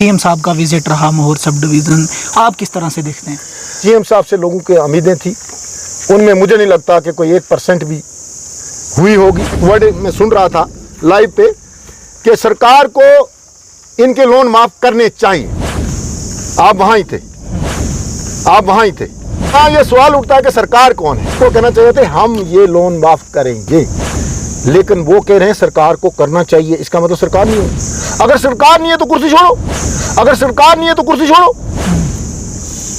CM साहब का visit रहा मोहर सब डिवीज़न, आप किस तरह से देखते हैं? सीएम साहब से लोगों की उम्मीदें थी, उनमें मुझे नहीं लगता कि कोई 1% भी हुई होगी। वर्ड मैं सुन रहा था लाइव पे कि सरकार को इनके लोन माफ़ करने चाहिए। आप वहाँ ही थे, आप वहाँ ही थे। हाँ, ये सवाल उठता है कि सरकार कौन है। तो कहना चाहिए थे हम ये लोन माफ़ करेंगे, लेकिन वो कह रहे हैं सरकार को करना चाहिए। इसका मतलब सरकार नहीं है। अगर सरकार नहीं है तो कुर्सी छोड़ो, अगर सरकार नहीं है तो कुर्सी छोड़ो।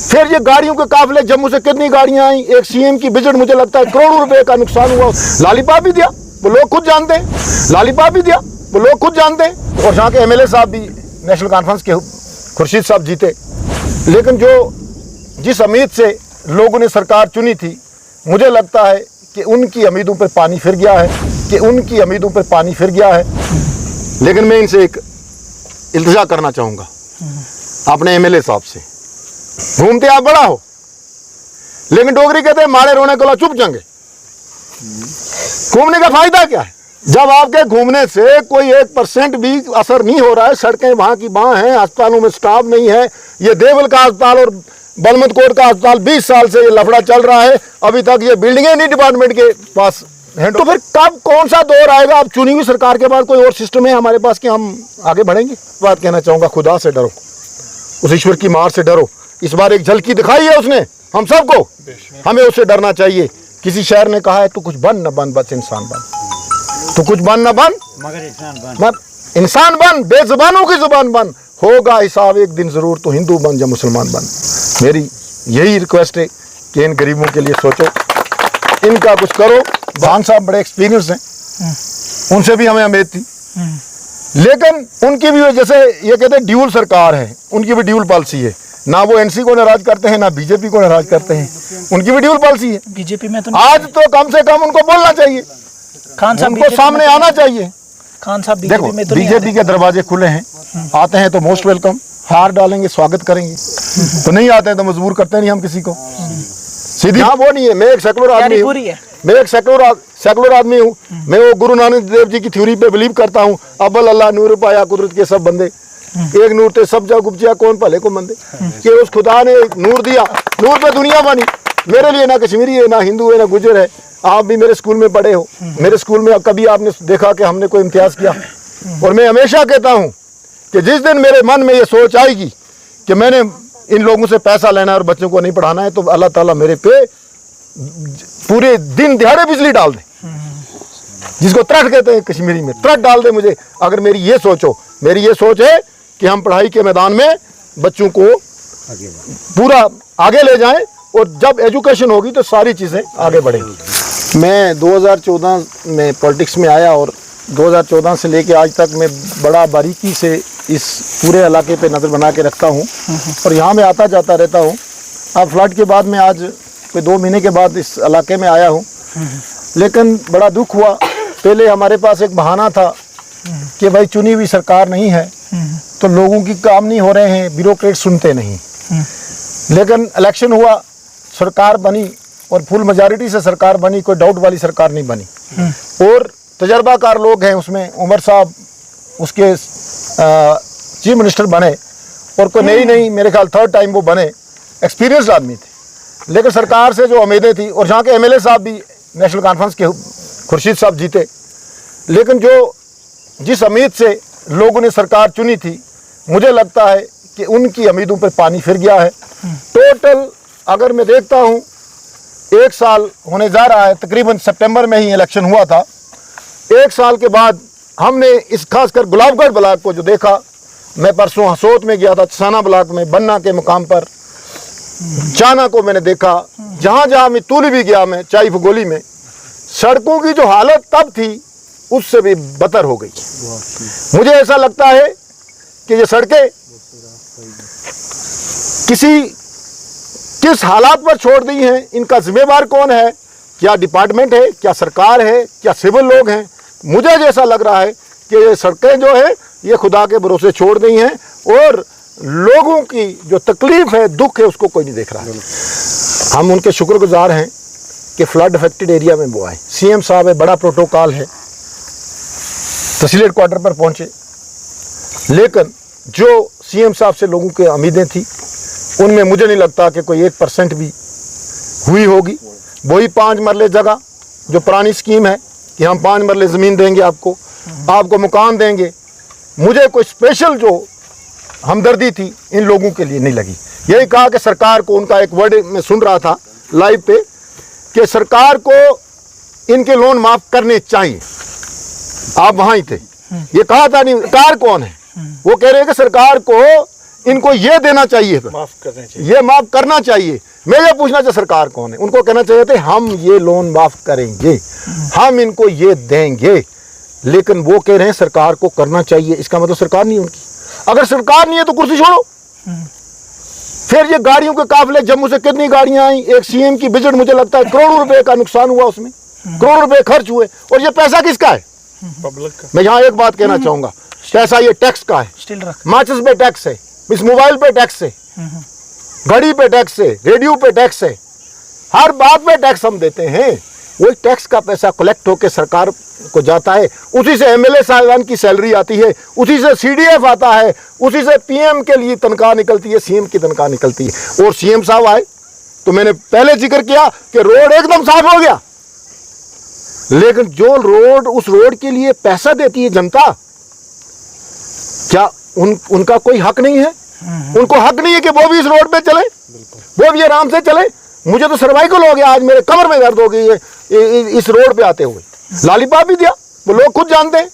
फिर ये गाड़ियों के काफिले, जम्मू से कितनी गाड़ियां आई, एक सीएम की विजिट, मुझे लगता है करोड़ों रुपए का नुकसान हुआ। लॉलीपॉप भी दिया, वो लोग खुद जानते हैं, लॉलीपॉप भी दिया, वो लोग खुद जानते हैं। और यहाँ के एमएलए साहब भी नेशनल कॉन्फ्रेंस के खुर्शीद साहब जीते, लेकिन जिस उम्मीद से लोगों ने सरकार चुनी थी, मुझे लगता है कि उनकी उम्मीदों पर पानी फिर गया है, कि उनकी उम्मीदों पर पानी फिर गया है। लेकिन मैं इनसे एक इल्तिजा करना चाहूँगा अपने एमएलए साहब से, घूमते आप बड़ा हो, लेकिन डोगरी कहते हैं माड़े रोने को चुप जंगे। घूमने का फायदा क्या है जब आपके घूमने से कोई 1% भी असर नहीं हो रहा है। सड़कें वहाँ की वहाँ हैं, अस्पतालों में स्टाफ नहीं है। ये देवल का अस्पताल और बलमत कोट का अस्पताल 20 साल से ये लफड़ा चल रहा है, अभी तक ये बिल्डिंगें नहीं डिपार्टमेंट के पास हैं। तो फिर कब कौन सा दौर आएगा? अब चुनी हुई सरकार के बाद कोई और सिस्टम है हमारे पास कि हम आगे बढ़ेंगे? बात कहना चाहूँगा, खुदा से डरो, उस ईश्वर की मार से डरो। इस बार एक झलकी दिखाई है उसने हम सबको, हमें उससे डरना चाहिए। किसी शायर ने कहा है, तू कुछ बन न बन, बस इंसान बन। तू कुछ बन न बन, मगर इंसान बन, बेजुबानों की जुबान बन। होगा हिसाब एक दिन जरूर, तो हिंदू बन या मुसलमान बन। मेरी यही रिक्वेस्ट है कि इन गरीबों के लिए सोचो, इनका कुछ करो। भान साहब बड़े एक्सपीरियंस हैं, उनसे भी हमें उम्मीद थी, लेकिन उनकी भी जैसे ये कहते हैं ड्यूल सरकार है, उनकी भी ड्यूल पॉलिसी है। ना वो एनसी को नाराज करते हैं, ना बीजेपी को नाराज करते हैं, उनकी भी ड्यूल पॉलिसी है। बीजेपी में तो आज तो कम से कम उनको बोलना चाहिए, खान साहब उनको सामने आना चाहिए। खान साहब देखो, बीजेपी के दरवाजे खुले हैं, आते हैं तो मोस्ट वेलकम, हार डालेंगे, स्वागत करेंगे। तो नहीं आते हैं तो मजबूर करते नहीं हम किसी को, सीधी। हाँ, वो नहीं है। मैं एक सेकुलर आदमी हूँ, मैं एक सेकुलर आदमी हूँ। मैं वो गुरु नानक देव जी की थ्योरी पे बिलीव करता हूँ, अव्वल अल्लाह नूर पाया कुदरत के सब बंदे, एक नूर ते सब जग उपजिया कौन भले को मंदे। कि उस खुदा ने नूर दिया, नूर पे दुनिया बनी। मेरे लिए ना कश्मीरी है, ना हिंदू है, ना गुजर है। आप भी मेरे स्कूल में पढ़े हो, मेरे स्कूल में कभी आपने देखा कि हमने कोई इम्तियाज किया? और मैं हमेशा कहता हूँ कि जिस दिन मेरे मन में ये सोच आएगी कि मैंने इन लोगों से पैसा लेना है और बच्चों को नहीं पढ़ाना है, तो अल्लाह ताला मेरे पे पूरे दिन दिहाड़े बिजली डाल दे, जिसको त्रट कहते हैं कश्मीरी में, त्रट डाल दे मुझे। अगर मेरी ये सोच है कि हम पढ़ाई के मैदान में बच्चों को पूरा आगे ले जाएं, और जब एजुकेशन होगी तो सारी चीज़ें आगे बढ़ेंगी। मैं 2014 में पॉलिटिक्स में आया, और 2014 से लेके आज तक मैं बड़ा बारीकी से इस पूरे इलाके पे नज़र बना के रखता हूँ, और यहाँ मैं आता जाता रहता हूँ। अब फ्लड के बाद मैं आज कोई 2 महीने के बाद इस इलाके में आया हूँ, लेकिन बड़ा दुख हुआ। पहले हमारे पास एक बहाना था कि भाई चुनी हुई सरकार नहीं है तो लोगों की काम नहीं हो रहे हैं, ब्यूरोक्रेट सुनते नहीं। लेकिन इलेक्शन हुआ, सरकार बनी, और फुल मेजॉरिटी से सरकार बनी, कोई डाउट वाली सरकार नहीं बनी। और तजर्बाकार लोग हैं उसमें, उमर साहब उसके चीफ मिनिस्टर बने, और कोई नई मेरे ख्याल 3rd टाइम वो बने, एक्सपीरियंस्ड आदमी थे। लेकिन सरकार से जो उम्मीदें थी, और यहाँ के एमएलए साहब भी नेशनल कॉन्फ्रेंस के खुर्शीद साहब जीते, लेकिन जिस उम्मीद से लोगों ने सरकार चुनी थी, मुझे लगता है कि उनकी उम्मीदों पर पानी फिर गया है। टोटल अगर मैं देखता हूँ, 1 साल होने जा रहा है, तकरीबन सितंबर में ही इलेक्शन हुआ था। 1 साल के बाद हमने इस खासकर गुलाबगढ़ ब्लॉक को जो देखा, मैं परसों हसोत में गया था, चसाना ब्लॉक में बन्ना के मुकाम पर चाना को मैंने देखा, जहाँ मैं तूली भी गया, मैं चाई फगोली में, सड़कों की जो हालत तब थी उससे भी बदतर हो गई। मुझे ऐसा लगता है कि ये सड़कें किस हालात पर छोड़ दी हैं, इनका जिम्मेवार कौन है? क्या डिपार्टमेंट है, क्या सरकार है, क्या सिविल लोग हैं? मुझे जैसा लग रहा है कि ये सड़कें जो है ये खुदा के भरोसे छोड़ दी हैं, और लोगों की जो तकलीफ है, दुख है, उसको कोई नहीं देख रहा है। हम उनके शुक्रगुजार हैं कि फ्लड अफेक्टेड एरिया में वो आए। सीएम साहब है, बड़ा प्रोटोकॉल है, तहसील हेडक्वार्टर पर पहुंचे, लेकिन जो सीएम साहब से लोगों की उम्मीदें थी, उनमें मुझे नहीं लगता कि कोई 1% भी हुई होगी। वही 5 मरले जगह जो पुरानी स्कीम है कि हम 5 मरले ज़मीन देंगे आपको मकान देंगे, मुझे कोई स्पेशल जो हमदर्दी थी इन लोगों के लिए नहीं लगी। यही कहा कि सरकार को, उनका एक वर्ड मैं सुन रहा था लाइव पे कि सरकार को इनके लोन माफ़ करने चाहिए। आप वहाँ ही थे, ये कहा था नहीं, सरकार कौन है? वो कह रहे हैं कि सरकार को इनको ये देना चाहिए, माफ करना चाहिए, ये माफ करना चाहिए। मैं ये पूछना चाहिए सरकार कौन है? उनको कहना चाहिए थे हम ये लोन माफ करेंगे, हम इनको ये देंगे, लेकिन वो कह रहे हैं सरकार को करना चाहिए। इसका मतलब सरकार नहीं उनकी। अगर सरकार नहीं है तो कुर्सी छोड़ो। फिर ये गाड़ियों के काफिले, जम्मू से कितनी गाड़ियां आई, एक सीएम की बजट मुझे लगता है करोड़ों रुपए का नुकसान हुआ, उसमें करोड़ों रुपए खर्च हुए, और ये पैसा किसका है? पब्लिक का। मैं यहाँ एक बात कहना चाहूंगा, पैसा ये टैक्स का है, स्टिल रख माचिस पे टैक्स है, इस मोबाइल पे टैक्स है, घड़ी पे टैक्स है, रेडियो पे टैक्स है, हर बात पे टैक्स हम देते हैं। वही टैक्स का पैसा कलेक्ट होकर सरकार को जाता है, उसी से एमएलए साहिबान की सैलरी आती है, उसी से सीडीएफ आता है, उसी से पीएम के लिए तनख्वाह निकलती है, सीएम की तनख्वाह निकलती है। और सीएम साहब आए तो मैंने पहले जिक्र किया कि रोड एकदम साफ हो गया, लेकिन जो रोड, उस रोड के लिए पैसा देती है जनता, क्या उनका कोई हक नहीं है? उनको हक नहीं है कि वो भी इस रोड पे चले, वो भी आराम से चले? मुझे तो सर्वाइकल हो गया, आज मेरे कमर में दर्द हो गई है इस रोड पे आते हुए। लॉलीपॉप भी दिया, वो लोग खुद जानते हैं।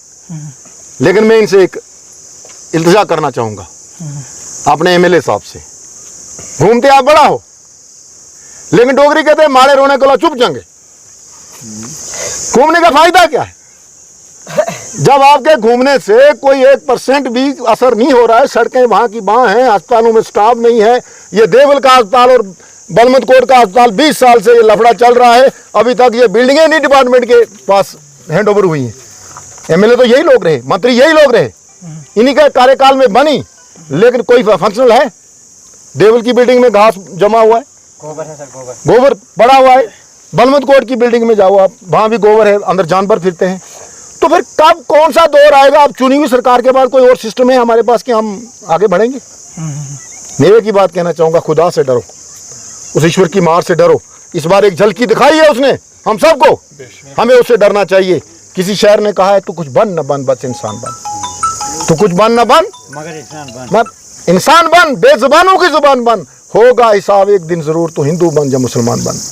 लेकिन मैं इनसे एक इल्तिजा करना चाहूंगा, अपने एमएलए साहब से, घूमते आप बड़ा हो, लेकिन डोगरी कहते हैं माड़े रोने को चुप जाएंगे। घूमने का फायदा क्या है जब आपके घूमने से कोई 1% भी असर नहीं हो रहा है? सड़कें वहां की वहां हैं, अस्पतालों में स्टाफ नहीं है। ये देवल का अस्पताल और बलमत कोट का अस्पताल 20 साल से ये लफड़ा चल रहा है, अभी तक ये बिल्डिंगें नहीं डिपार्टमेंट के पास हैंड ओवर हुई हैं। एमएलए तो यही लोग रहे, मंत्री यही लोग रहे, इन्हीं के कार्यकाल में बनी, लेकिन कोई फंक्शनल है? देवल की बिल्डिंग में घास जमा हुआ है, गोबर है सर, गोबर पड़ा हुआ है। बलमत कोट की बिल्डिंग में जाओ आप, वहां भी गोबर है, अंदर जानवर फिरते हैं। तो फिर कब कौन सा दौर आएगा? अब चुनी हुई सरकार के बाद कोई और सिस्टम है हमारे पास कि हम आगे बढ़ेंगे? मेरे की बात कहना चाहूंगा, खुदा से डरो, उस ईश्वर की मार से डरो। इस बार एक झलकी दिखाई है उसने हम सबको, हमें उससे डरना चाहिए। किसी शायर ने कहा है, तू कुछ बन न बन, बस इंसान बन। तू कुछ बन न बन, मगर इंसान बन। इंसान बन, बेजुबानों की जुबान बन, होगा हिसाब एक दिन जरूर, तो हिंदू बन या मुसलमान बन।